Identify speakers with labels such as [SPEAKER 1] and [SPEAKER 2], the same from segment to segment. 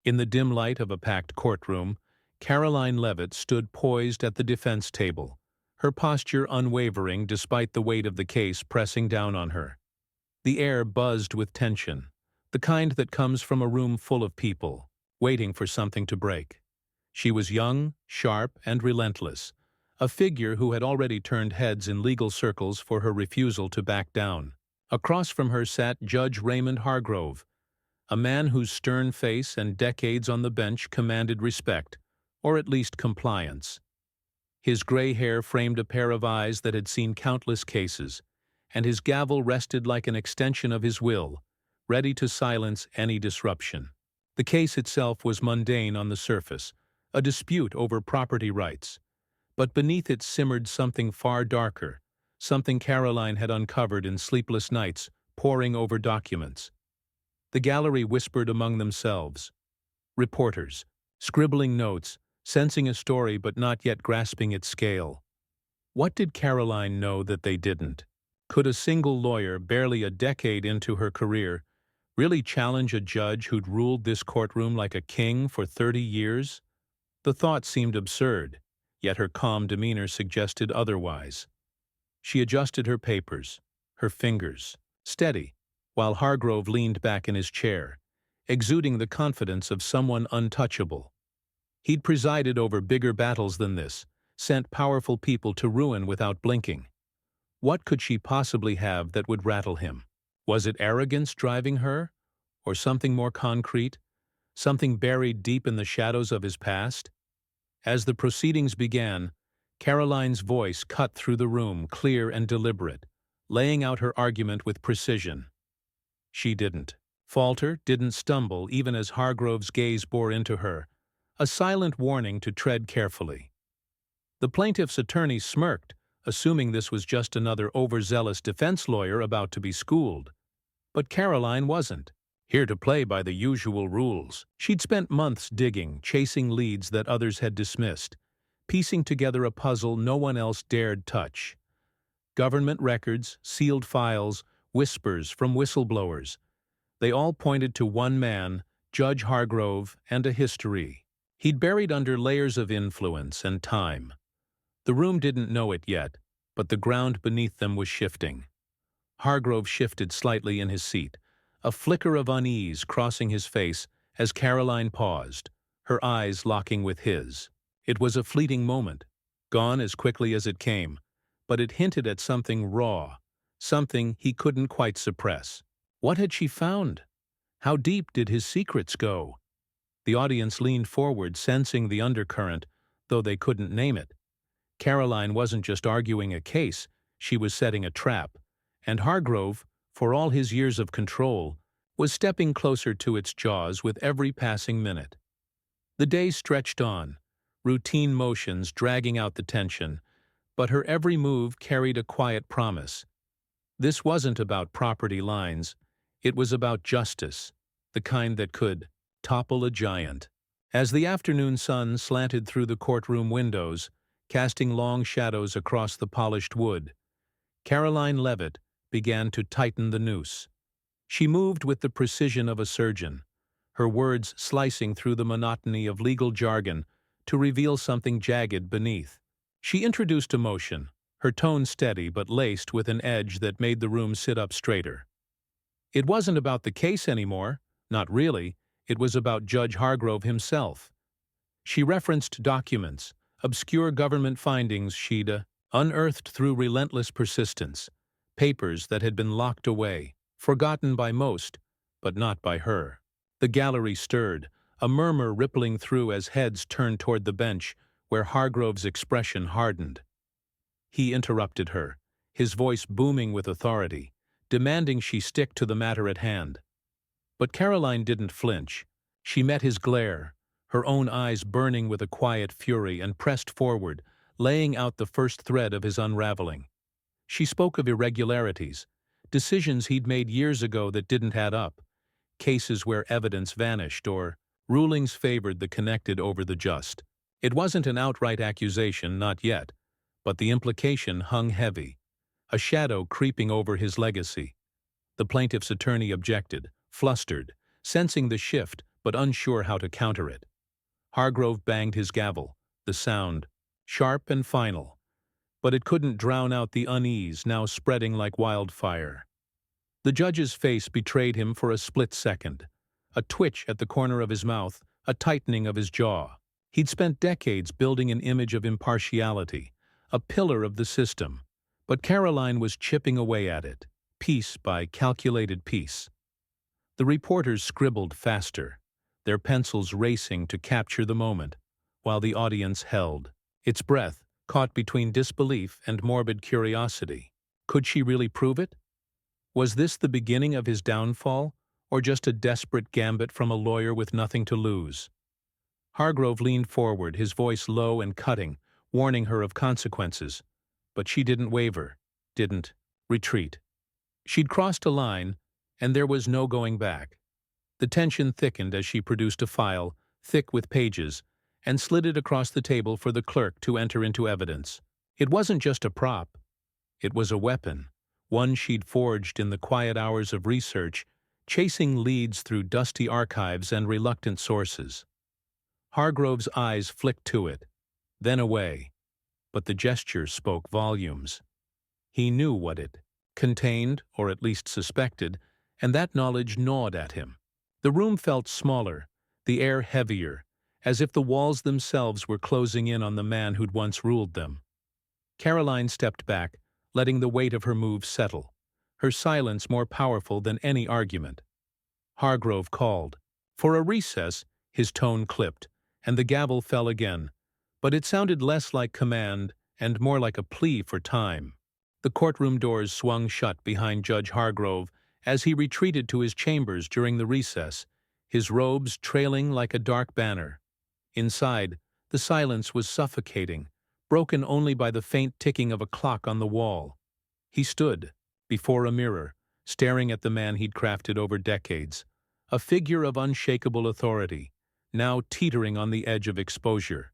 [SPEAKER 1] In the dim light of a packed courtroom, Karoline Leavitt stood poised at the defense table, her posture unwavering despite the weight of the case pressing down on her. The air buzzed with tension, the kind that comes from a room full of people, waiting for something to break. She was young, sharp, and relentless, a figure who had already turned heads in legal circles for her refusal to back down. Across from her sat Judge Raymond Hargrove, a man whose stern face and decades on the bench commanded respect, or at least compliance. His gray hair framed a pair of eyes that had seen countless cases, and his gavel rested like an extension of his will, ready to silence any disruption. The case itself was mundane on the surface, a dispute over property rights, but beneath it simmered something far darker, something Karoline had uncovered in sleepless nights, poring over documents. The gallery whispered among themselves. Reporters, scribbling notes, sensing a story but not yet grasping its scale. What did Karoline know that they didn't? Could a single lawyer, barely a decade into her career, really challenge a judge who'd ruled this courtroom like a king for 30 years? The thought seemed absurd, yet her calm demeanor suggested otherwise. She adjusted her papers, her fingers, steady, while Hargrove leaned back in his chair, exuding the confidence of someone untouchable. He'd presided over bigger battles than this, sent powerful people to ruin without blinking. What could she possibly have that would rattle him? Was it arrogance driving her? Or something more concrete? Something buried deep in the shadows of his past? As the proceedings began, Karoline's voice cut through the room, clear and deliberate, laying out her argument with precision. She didn't falter, didn't stumble, even as Hargrove's gaze bore into her, a silent warning to tread carefully. The plaintiff's attorney smirked, assuming this was just another overzealous defense lawyer about to be schooled. But Karoline wasn't, here to play by the usual rules. She'd spent months digging, chasing leads that others had dismissed, piecing together a puzzle no one else dared touch. Government records, sealed files, whispers from whistleblowers. They all pointed to one man, Judge Hargrove, and a history he'd buried under layers of influence and time. The room didn't know it yet, but the ground beneath them was shifting. Hargrove shifted slightly in his seat, a flicker of unease crossing his face as Karoline paused, her eyes locking with his. It was a fleeting moment, gone as quickly as it came, but it hinted at something raw, something he couldn't quite suppress. What had she found? How deep did his secrets go? The audience leaned forward, sensing the undercurrent, though they couldn't name it. Karoline wasn't just arguing a case, she was setting a trap, and Hargrove, for all his years of control, was stepping closer to its jaws with every passing minute. The day stretched on, routine motions dragging out the tension, but her every move carried a quiet promise. This wasn't about property lines, it was about justice, the kind that could topple a giant. As the afternoon sun slanted through the courtroom windows, casting long shadows across the polished wood, Karoline Leavitt began to tighten the noose. She moved with the precision of a surgeon, her words slicing through the monotony of legal jargon to reveal something jagged beneath. She introduced emotion, her tone steady but laced with an edge that made the room sit up straighter. It wasn't about the case anymore, not really, it was about Judge Hargrove himself. She referenced documents, obscure government findings she'd unearthed through relentless persistence, papers that had been locked away, forgotten by most, but not by her. The gallery stirred, a murmur rippling through as heads turned toward the bench, where Hargrove's expression hardened. He interrupted her, his voice booming with authority, demanding she stick to the matter at hand. But Karoline didn't flinch. She met his glare, her own eyes burning with a quiet fury, and pressed forward, laying out the first thread of his unraveling. She spoke of irregularities, decisions he'd made years ago that didn't add up, cases where evidence vanished or rulings favored the connected over the just. It wasn't an outright accusation, not yet, but the implication hung heavy, a shadow creeping over his legacy. The plaintiff's attorney objected, flustered, sensing the shift but unsure how to counter it. Hargrove banged his gavel, the sound, sharp and final, but it couldn't drown out the unease now spreading like wildfire. The judge's face betrayed him for a split second, a twitch at the corner of his mouth, a tightening of his jaw. He'd spent decades building an image of impartiality, a pillar of the system, but Karoline was chipping away at it, piece by calculated piece. The reporters scribbled faster, their pencils racing to capture the moment, while the audience held its breath, caught between disbelief and morbid curiosity. Could she really prove it? Was this the beginning of his downfall, or just a desperate gambit from a lawyer with nothing to lose? Hargrove leaned forward, his voice low and cutting, warning her of consequences. But she didn't waver, didn't retreat. She'd crossed a line, and there was no going back. The tension thickened as she produced a file, thick with pages, and slid it across the table for the clerk to enter into evidence. It wasn't just a prop. It was a weapon, one she'd forged in the quiet hours of research, chasing leads through dusty archives and reluctant sources. Hargrove's eyes flicked to it, then away, but the gesture spoke volumes. He knew what it contained, or at least suspected, and that knowledge gnawed at him. The room felt smaller, the air heavier, as if the walls themselves were closing in on the man who'd once ruled them. Karoline stepped back, letting the weight of her move settle, her silence more powerful than any argument. Hargrove called. For a recess, his tone clipped, and the gavel fell again, but it sounded less like command and more like a plea for time. The courtroom doors swung shut behind Judge Hargrove as he retreated to his chambers during the recess, his robes trailing like a dark banner. Inside, the silence was suffocating, broken only by the faint ticking of a clock on the wall. He stood, before a mirror, staring at the man he'd crafted over decades, a figure of unshakable authority, now teetering on the edge of exposure.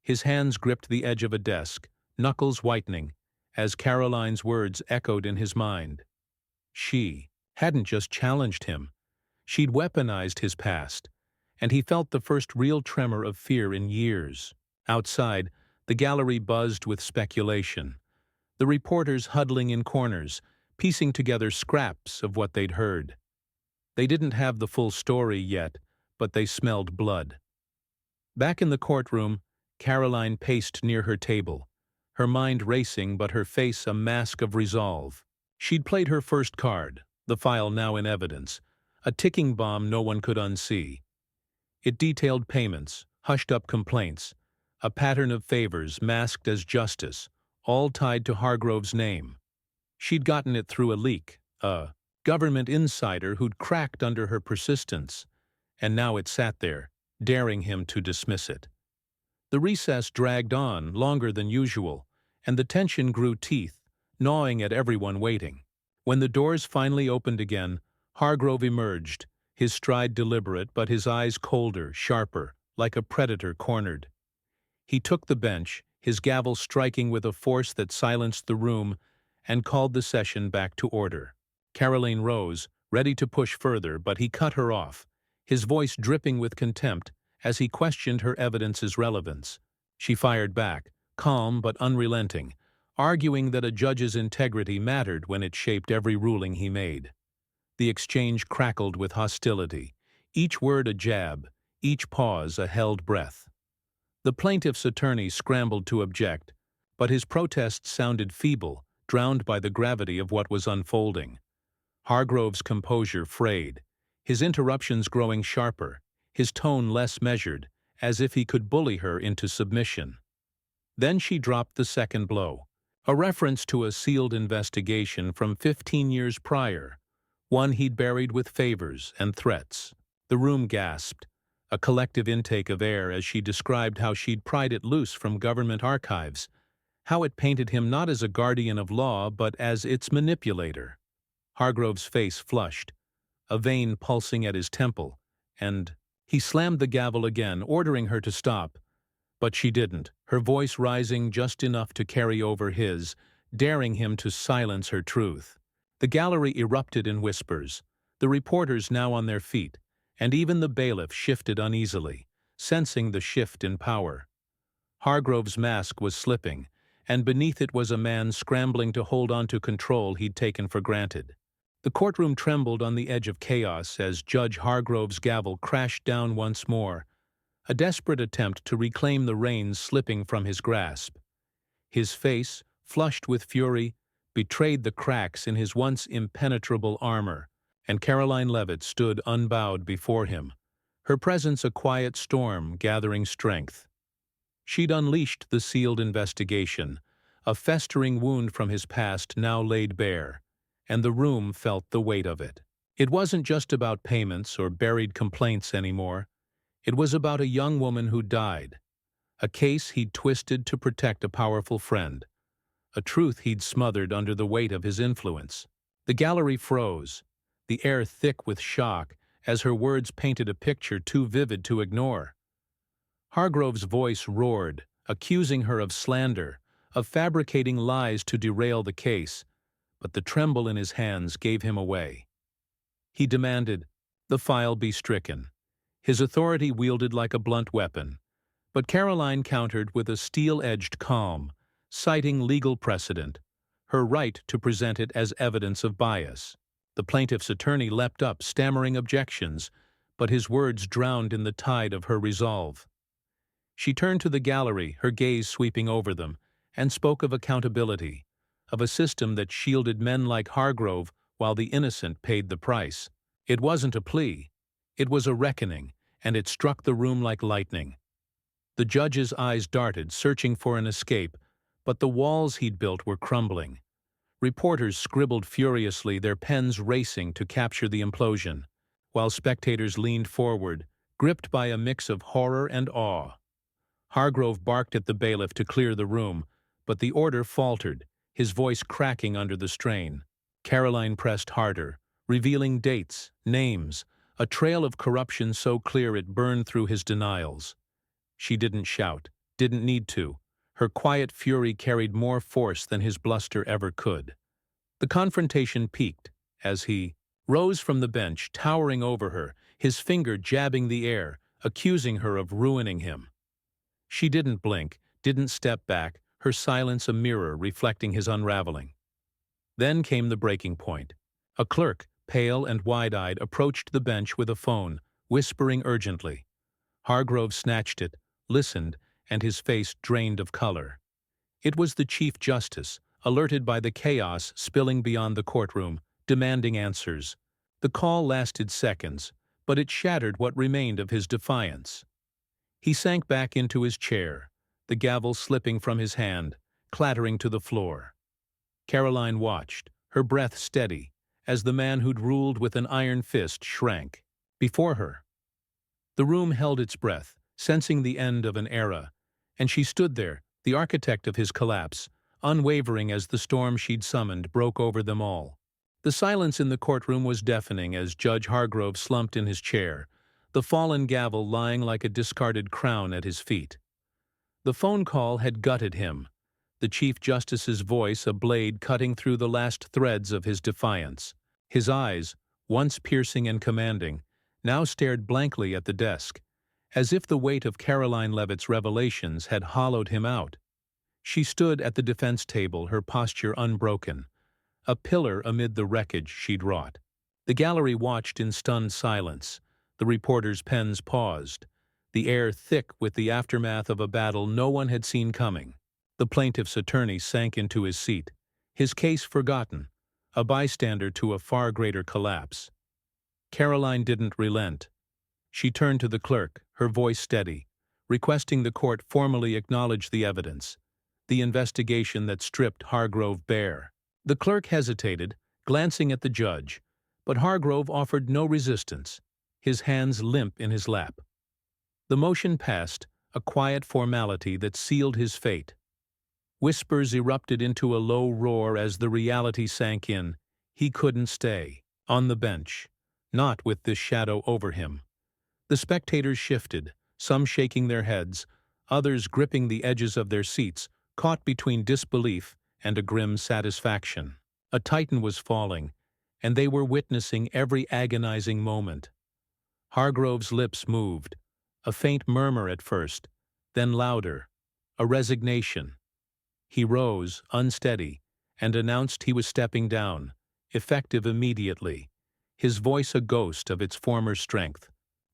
[SPEAKER 1] His hands gripped the edge of a desk, knuckles whitening, as Karoline's words echoed in his mind. She hadn't just challenged him. She'd weaponized his past, and he felt the first real tremor of fear in years. Outside, the gallery buzzed with speculation, the reporters huddling in corners, piecing together scraps of what they'd heard. They didn't have the full story yet, but they smelled blood. Back in the courtroom, Karoline paced near her table, her mind racing but her face a mask of resolve. She'd played her first card, the file now in evidence, a ticking bomb no one could unsee. It detailed payments, hushed-up complaints, a pattern of favors masked as justice, all tied to Hargrove's name. She'd gotten it through a leak, a government insider who'd cracked under her persistence, and now it sat there, daring him to dismiss it. The recess dragged on, longer than usual, and the tension grew teeth, gnawing at everyone waiting. When the doors finally opened again, Hargrove emerged, his stride deliberate but his eyes colder, sharper, like a predator cornered. He took the bench, his gavel striking with a force that silenced the room, and called the session back to order. Karoline rose, ready to push further, but he cut her off, his voice dripping with contempt as he questioned her evidence's relevance. She fired back, calm but unrelenting, arguing that a judge's integrity mattered when it shaped every ruling he made. The exchange crackled with hostility, each word a jab, each pause a held breath. The plaintiff's attorney scrambled to object, but his protests sounded feeble, drowned by the gravity of what was unfolding. Hargrove's composure frayed, his interruptions growing sharper, his tone less measured, as if he could bully her into submission. Then she dropped the second blow, a reference to a sealed investigation from 15 years prior, one he'd buried with favors and threats. The room gasped, a collective intake of air as she described how she'd pried it loose from government archives, how it painted him not as a guardian of law but as its manipulator. Hargrove's face flushed, a vein pulsing at his temple, and he slammed the gavel again, ordering her to stop. But she didn't, her voice rising just enough to carry over his, daring him to silence her truth. The gallery erupted in whispers, the reporters now on their feet, and even the bailiff shifted uneasily, sensing the shift in power. Hargrove's mask was slipping, and beneath it was a man scrambling to hold on to control he'd taken for granted. The courtroom trembled on the edge of chaos as Judge Hargrove's gavel crashed down once more, a desperate attempt to reclaim the reins slipping from his grasp. His face, flushed with fury, betrayed the cracks in his once impenetrable armor, and Karoline Leavitt stood unbowed before him, her presence a quiet storm gathering strength. She'd unleashed the sealed investigation, a festering wound from his past now laid bare, and the room felt the weight of it. It wasn't just about payments or buried complaints anymore. It was about a young woman who died, a case he'd twisted to protect a powerful friend, a truth he'd smothered under the weight of his influence. The gallery froze, the air thick with shock as her words painted a picture too vivid to ignore. Hargrove's voice roared, accusing her of slander, of fabricating lies to derail the case, but the tremble in his hands gave him away. He demanded, the file be stricken, his authority wielded like a blunt weapon, but Karoline countered with a steel-edged calm, citing legal precedent, her right to present it as evidence of bias. The plaintiff's attorney leapt up, stammering objections, but his words drowned in the tide of her resolve. She turned to the gallery, her gaze sweeping over them, and spoke of accountability, of a system that shielded men like Hargrove while the innocent paid the price. It wasn't a plea. It was a reckoning, and it struck the room like lightning. The judge's eyes darted, searching for an escape, but the walls he'd built were crumbling. Reporters scribbled furiously, their pens racing to capture the implosion, while spectators leaned forward, gripped by a mix of horror and awe. Hargrove barked at the bailiff to clear the room, but the order faltered, his voice cracking under the strain. Karoline pressed harder, revealing dates, names, a trail of corruption so clear it burned through his denials. She didn't shout, didn't need to. Her quiet fury carried more force than his bluster ever could. The confrontation peaked as he rose from the bench, towering over her, his finger jabbing the air, accusing her of ruining him. She didn't blink, didn't step back, her silence a mirror reflecting his unraveling. Then came the breaking point. A clerk, pale and wide-eyed, approached the bench with a phone, whispering urgently. Hargrove snatched it, listened, and his face drained of color. It was the Chief Justice, alerted by the chaos spilling beyond the courtroom, demanding answers. The call lasted seconds, but it shattered what remained of his defiance. He sank back into his chair, the gavel slipping from his hand, clattering to the floor. Karoline watched, her breath steady, as the man who'd ruled with an iron fist shrank before her. The room held its breath, sensing the end of an era, and she stood there, the architect of his collapse, unwavering as the storm she'd summoned broke over them all. The silence in the courtroom was deafening as Judge Hargrove slumped in his chair, the fallen gavel lying like a discarded crown at his feet. The phone call had gutted him, the Chief Justice's voice a blade cutting through the last threads of his defiance. His eyes, once piercing and commanding, now stared blankly at the desk, as if the weight of Karoline Leavitt's revelations had hollowed him out. She stood at the defense table, her posture unbroken, a pillar amid the wreckage she'd wrought. The gallery watched in stunned silence. The reporters' pens paused, the air thick with the aftermath of a battle no one had seen coming. The plaintiff's attorney sank into his seat, his case forgotten, a bystander to a far greater collapse. Karoline didn't relent. She turned to the clerk, her voice steady, requesting the court formally acknowledge the evidence, the investigation that stripped Hargrove bare. The clerk hesitated, glancing at the judge, but Hargrove offered no resistance, his hands limp in his lap. The motion passed, a quiet formality that sealed his fate. Whispers erupted into a low roar as the reality sank in. He couldn't stay on the bench, not with this shadow over him. The spectators shifted, some shaking their heads, others gripping the edges of their seats, caught between disbelief and a grim satisfaction. A titan was falling, and they were witnessing every agonizing moment. Hargrove's lips moved, a faint murmur at first, then louder, a resignation. He rose, unsteady, and announced he was stepping down, effective immediately, his voice a ghost of its former strength.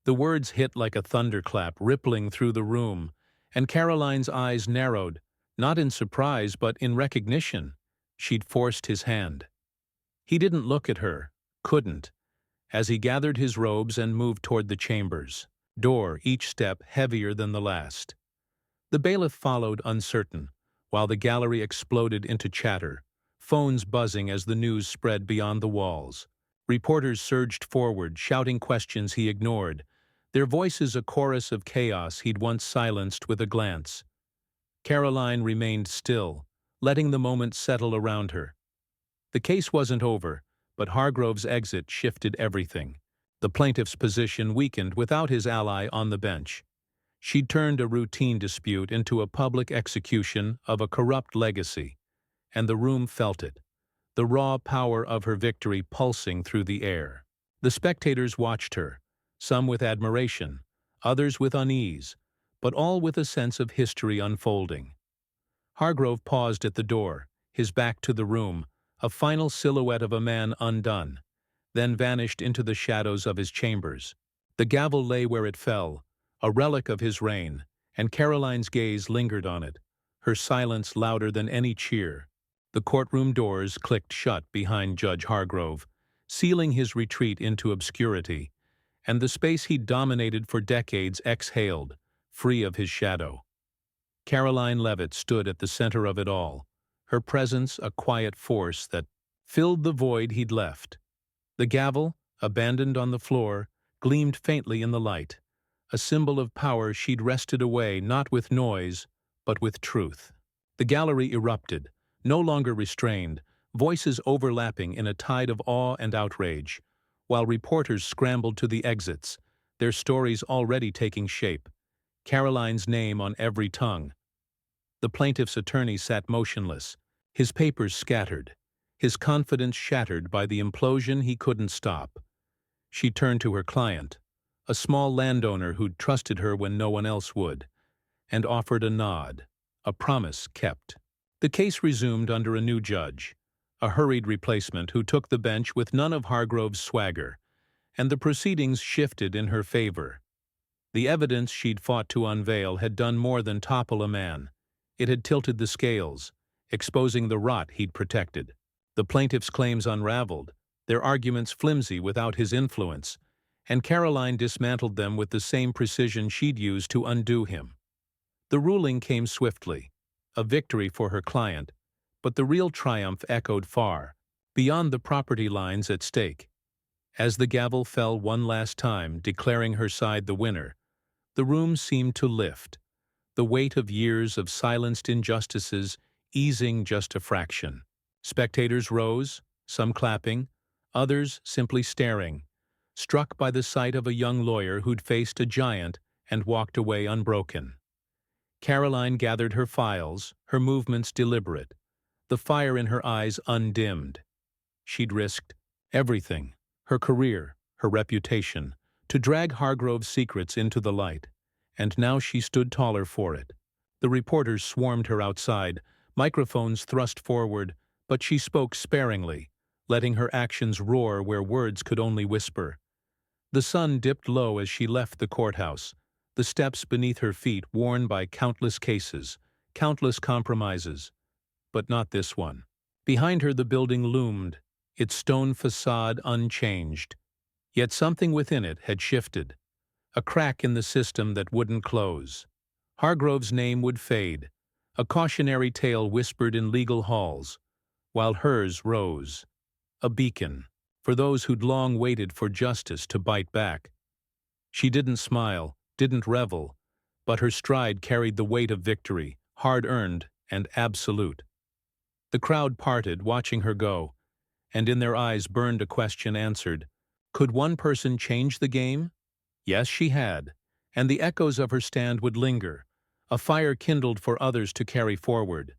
[SPEAKER 1] The words hit like a thunderclap, rippling through the room, and Caroline's eyes narrowed, not in surprise but in recognition. She'd forced his hand. He didn't look at her, couldn't, as he gathered his robes and moved toward the chambers, door each step heavier than the last. The bailiff followed uncertain, while the gallery exploded into chatter, phones buzzing as the news spread beyond the walls. Reporters surged forward, shouting questions he ignored, their voices a chorus of chaos he'd once silenced with a glance. Karoline remained still, letting the moment settle around her. The case wasn't over, but Hargrove's exit shifted everything. The plaintiff's position weakened without his ally on the bench. She'd turned a routine dispute into a public execution of a corrupt legacy, and the room felt it, the raw power of her victory pulsing through the air. The spectators watched her, some with admiration, others with unease, but all with a sense of history unfolding. Hargrove paused at the door, his back to the room, a final silhouette of a man undone, then vanished into the shadows of his chambers. The gavel lay where it fell, a relic of his reign, and Caroline's gaze lingered on it, her silence louder than any cheer. The courtroom doors clicked shut behind Judge Hargrove, sealing his retreat into obscurity, and the space he'd dominated for decades exhaled, free of his shadow. Karoline Leavitt stood at the center of it all, her presence a quiet force that filled the void he'd left. The gavel, abandoned on the floor, gleamed faintly in the light, a symbol of power she'd wrested away not with noise, but with truth. The gallery erupted, no longer restrained, voices overlapping in a tide of awe and outrage, while reporters scrambled to the exits, their stories already taking shape, Karoline's name on every tongue. The plaintiff's attorney sat motionless, his papers scattered, his confidence shattered by the implosion he couldn't stop. She turned to her client, a small landowner who'd trusted her when no one else would, and offered a nod, a promise kept. The case resumed under a new judge, a hurried replacement who took the bench with none of Hargrove's swagger, and the proceedings shifted in her favor. The evidence she'd fought to unveil had done more than topple a man. It had tilted the scales, exposing the rot he'd protected. The plaintiff's claims unraveled, their arguments flimsy without his influence, and Karoline dismantled them with the same precision she'd used to undo him. The ruling came swiftly, a victory for her client, but the real triumph echoed far, beyond the property lines at stake. As the gavel fell one last time, declaring her side the winner, the room seemed to lift, the weight of years of silenced injustices easing just a fraction. Spectators rose, some clapping, others simply staring, struck by the sight of a young lawyer who'd faced a giant and walked away unbroken. Karoline gathered her files, her movements deliberate, the fire in her eyes undimmed. She'd risked everything, her career, her reputation, to drag Hargrove's secrets into the light, and now she stood taller for it. The reporters swarmed her outside, microphones thrust forward, but she spoke sparingly, letting her actions roar where words could only whisper. The sun dipped low as she left the courthouse, the steps beneath her feet worn by countless cases, countless compromises, but not this one. Behind her the building loomed, its stone facade unchanged. Yet something within it had shifted, a crack in the system that wouldn't close. Hargrove's name would fade, a cautionary tale whispered in legal halls, while hers rose, a beacon for those who'd long waited for justice to bite back. She didn't smile, didn't revel, but her stride carried the weight of victory, hard-earned and absolute. The crowd parted, watching her go, and in their eyes burned a question answered. Could one person change the game? Yes, she had, and the echoes of her stand would linger, a fire kindled for others to carry forward.